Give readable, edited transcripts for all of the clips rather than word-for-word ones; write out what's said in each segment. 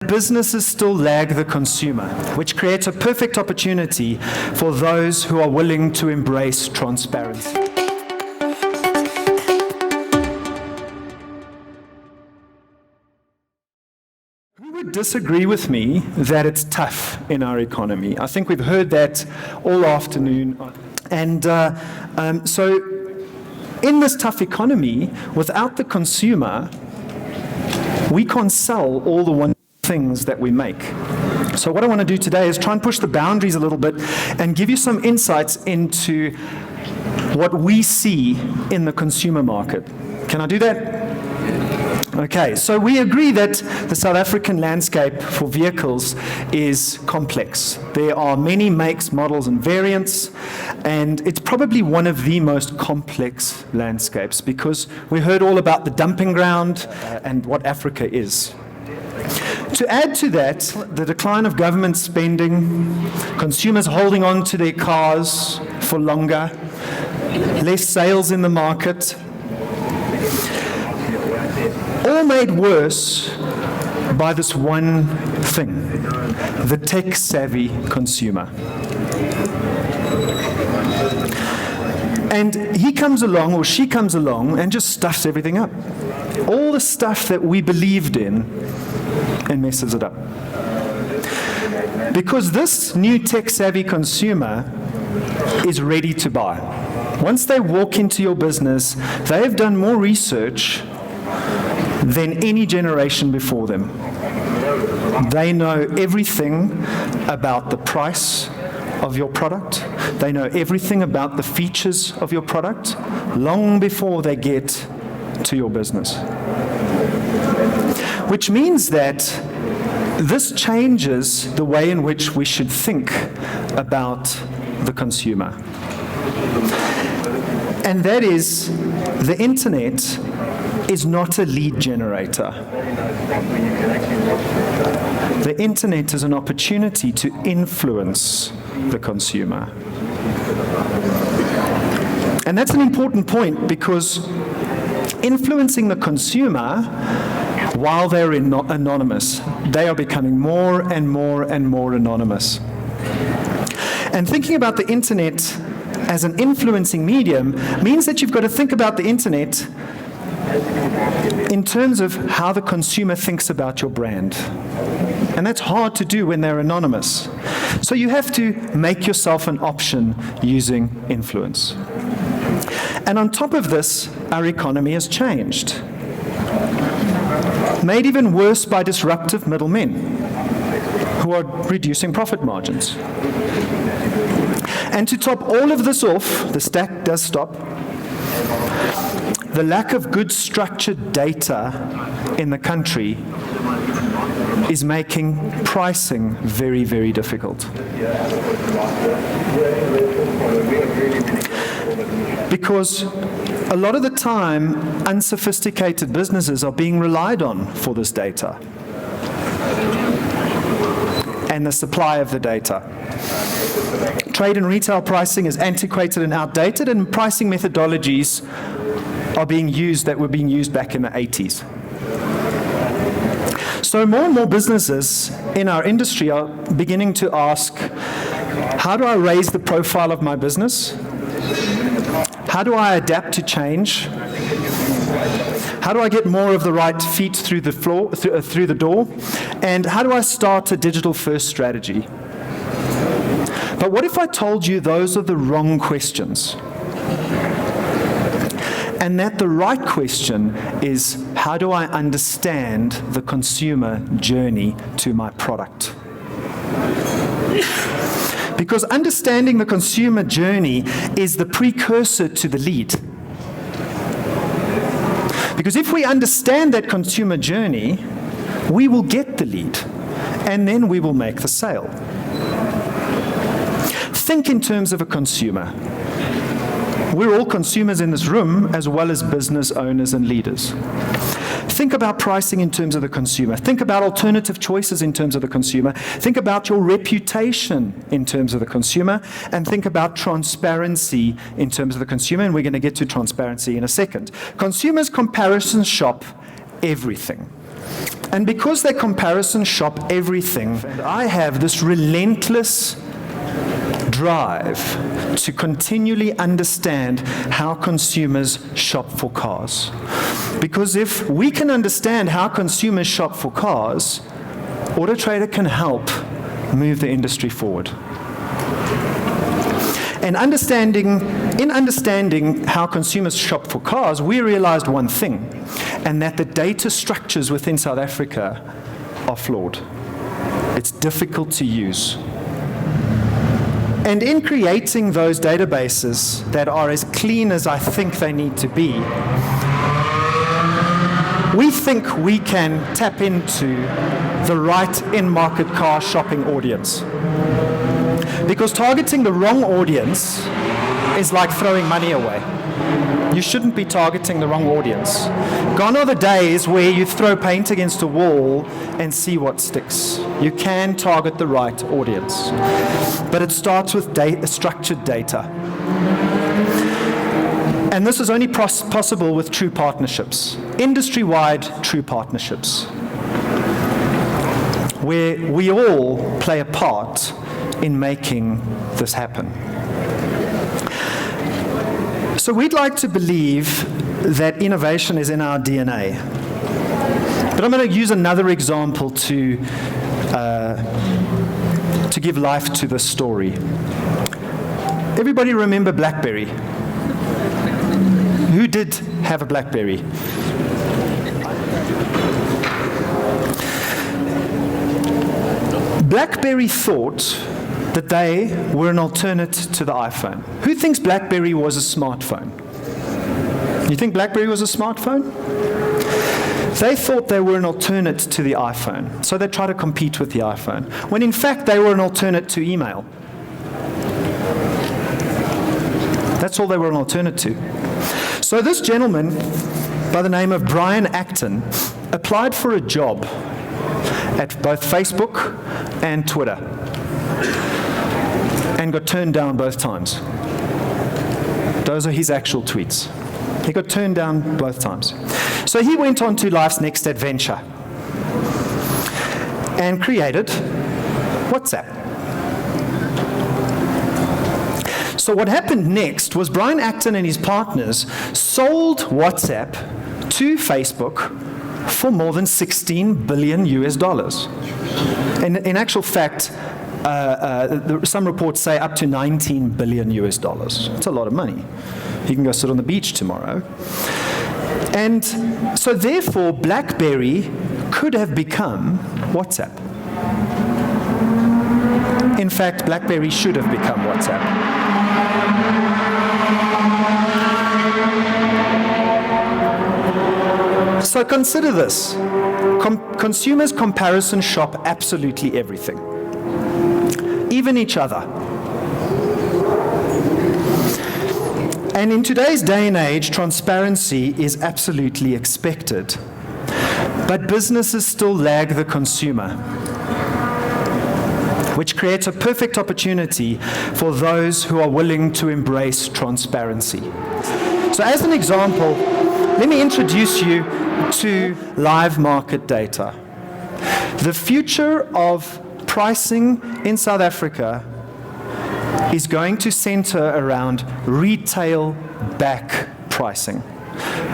businesses still lag the consumer, which creates a perfect opportunity for those who are willing to embrace transparency. Who would disagree with me that it's tough in our economy? I think we've heard that all afternoon. And so in this tough economy, without the consumer, we can't sell all the wonderful things that we make. So what I want to do today is try and push the boundaries a little bit and give you some insights into what we see in the consumer market. Can I do that? Okay, so we agree that the South African landscape for vehicles is complex. There are many makes, models, and variants, and it's probably one of the most complex landscapes because we heard all about the dumping ground and what Africa is. To add to that, the decline of government spending, consumers holding on to their cars for longer, less sales in the market, all made worse by this one thing, the tech-savvy consumer. And he comes along, or she comes along, and just stuffs everything up. All the stuff that we believed in, and messes it up. Because this new tech-savvy consumer is ready to buy. Once they walk into your business, they have done more research than any generation before them. They know everything about the price of your product. They know everything about the features of your product long before they get to your business. Which means that this changes the way in which we should think about the consumer. And that is, the internet is not a lead generator. The internet is an opportunity to influence the consumer. And that's an important point because influencing the consumer, while they're anonymous, they are becoming more and more and more anonymous. And thinking about the internet as an influencing medium means that you've got to think about the internet in terms of how the consumer thinks about your brand. And that's hard to do when they're anonymous. So you have to make yourself an option using influence. And on top of this, our economy has changed. Made even worse by disruptive middlemen who are reducing profit margins. And to top all of this off, the stack does stop. The lack of good structured data in the country is making pricing very, very difficult. Because a lot of the time, unsophisticated businesses are being relied on for this data and the supply of the data. Trade and retail pricing is antiquated and outdated, and pricing methodologies are being used that were being used back in the 80s. So more and more businesses in our industry are beginning to ask, how do I raise the profile of my business? How do I adapt to change? How do I get more of the right feet through the floor, through the door? And how do I start a digital-first strategy? But what if I told you those are the wrong questions? And that the right question is, how do I understand the consumer journey to my product? Because understanding the consumer journey is the precursor to the lead. Because if we understand that consumer journey, we will get the lead, and then we will make the sale. Think in terms of a consumer. We're all consumers in this room, as well as business owners and leaders. Think about pricing in terms of the consumer. Think about alternative choices in terms of the consumer. Think about your reputation in terms of the consumer. And think about transparency in terms of the consumer. And we're going to get to transparency in a second. Consumers comparison shop everything. And because they comparison shop everything, I have this relentless drive to continually understand how consumers shop for cars. Because if we can understand how consumers shop for cars, AutoTrader can help move the industry forward. And in understanding how consumers shop for cars, we realized one thing, and that the data structures within South Africa are flawed. It's difficult to use. And in creating those databases that are as clean as I think they need to be, we think we can tap into the right in-market car shopping audience. Because targeting the wrong audience is like throwing money away. You shouldn't be targeting the wrong audience. Gone are the days where you throw paint against a wall and see what sticks. You can target the right audience. But it starts with structured data. And this is only possible with true partnerships, industry-wide true partnerships, where we all play a part in making this happen. So we'd like to believe that innovation is in our DNA. But I'm going to use another example to give life to this story. Everybody remember BlackBerry? Who did have a BlackBerry? BlackBerry thought that they were an alternative to the iPhone. Who thinks BlackBerry was a smartphone? You think BlackBerry was a smartphone? They thought they were an alternate to the iPhone, so they tried to compete with the iPhone, when in fact they were an alternate to email. That's all they were an alternate to. So this gentleman, by the name of Brian Acton, applied for a job at both Facebook and Twitter, and got turned down both times. Those are his actual tweets. He got turned down both times. So he went on to life's next adventure and created WhatsApp. So what happened next was Brian Acton and his partners sold WhatsApp to Facebook for more than $16 billion US. And in actual fact, some reports say up to $19 billion US. It's a lot of money. You can go sit on the beach tomorrow. And so therefore, BlackBerry could have become WhatsApp. In fact, BlackBerry should have become WhatsApp. So consider this. Consumers comparison shop absolutely everything, even each other. And in today's day and age, transparency is absolutely expected. But businesses still lag the consumer, which creates a perfect opportunity for those who are willing to embrace transparency. So as an example, let me introduce you to live market data. The future of pricing in South Africa is going to center around retail back pricing,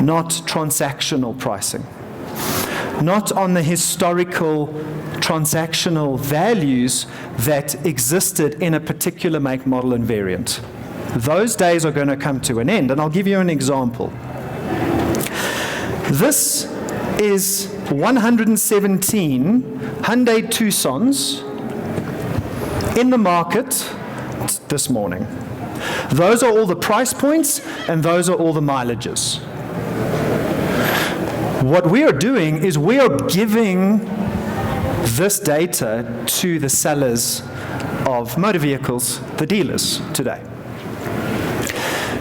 not transactional pricing, not on the historical transactional values that existed in a particular make, model, and variant. Those days are going to come to an end, and I'll give you an example. This is 117 Hyundai Tucsons in the market this morning. Those are all the price points, and those are all the mileages. What we are doing is we are giving this data to the sellers of motor vehicles, the dealers today,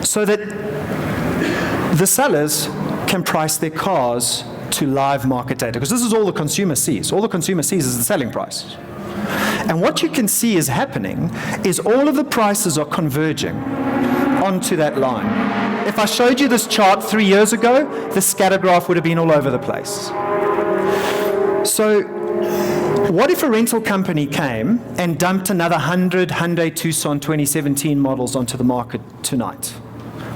so that the sellers can price their cars to live market data, because this is all the consumer sees. All the consumer sees is the selling price. And what you can see is happening is all of the prices are converging onto that line. If I showed you this chart 3 years ago, the scatter graph would have been all over the place. So what if a rental company came and dumped another 100 Hyundai Tucson 2017 models onto the market tonight?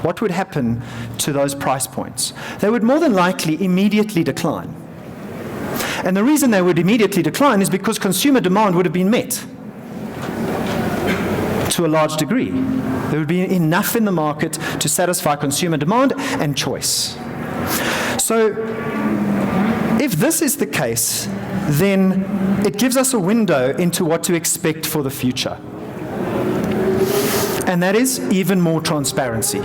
What would happen to those price points? They would more than likely immediately decline. And the reason they would immediately decline is because consumer demand would have been met to a large degree. There would be enough in the market to satisfy consumer demand and choice. So if this is the case, then it gives us a window into what to expect for the future. And that is even more transparency.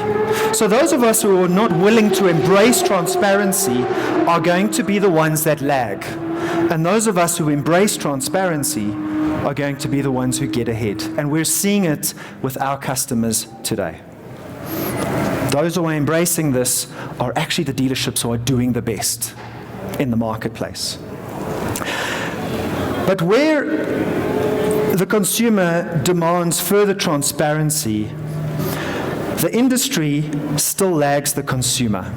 So those of us who are not willing to embrace transparency are going to be the ones that lag. And those of us who embrace transparency are going to be the ones who get ahead. And we're seeing it with our customers today. Those who are embracing this are actually the dealerships who are doing the best in the marketplace. But where the consumer demands further transparency, the industry still lags the consumer.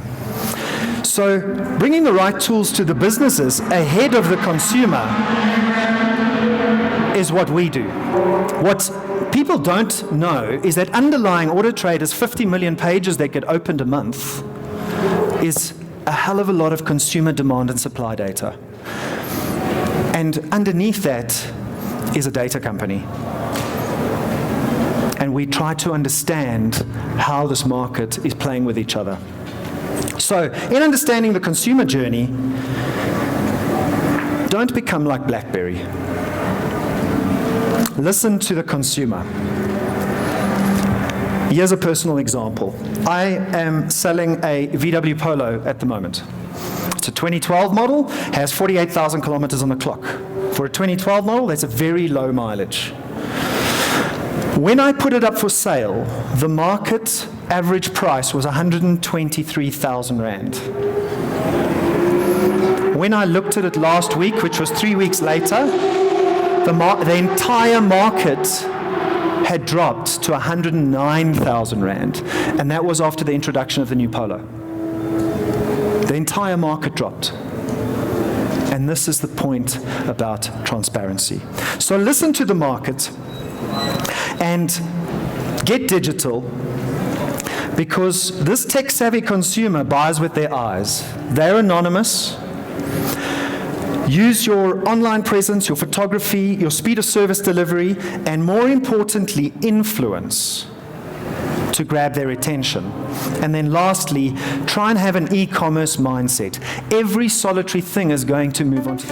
So bringing the right tools to the businesses ahead of the consumer is what we do. What people don't know is that underlying AutoTrader's 50 million pages that get opened a month is a hell of a lot of consumer demand and supply data. And underneath that is a data company. And we try to understand how this market is playing with each other. So, in understanding the consumer journey, don't become like BlackBerry. Listen to the consumer. Here's a personal example. I am selling a VW Polo at the moment. It's a 2012 model, has 48,000 kilometers on the clock. For a 2012 model, that's a very low mileage. When I put it up for sale, the market average price was 123,000 Rand. When I looked at it last week, which was 3 weeks later, the entire market had dropped to 109,000 Rand, and that was after the introduction of the new Polo. The entire market dropped. And this is the point about transparency. So listen to the market and get digital, because this tech-savvy consumer buys with their eyes. They're anonymous. Use your online presence, your photography, your speed of service delivery, and more importantly, influence to grab their attention. And then lastly, try and have an e-commerce mindset. Every solitary thing is going to move on to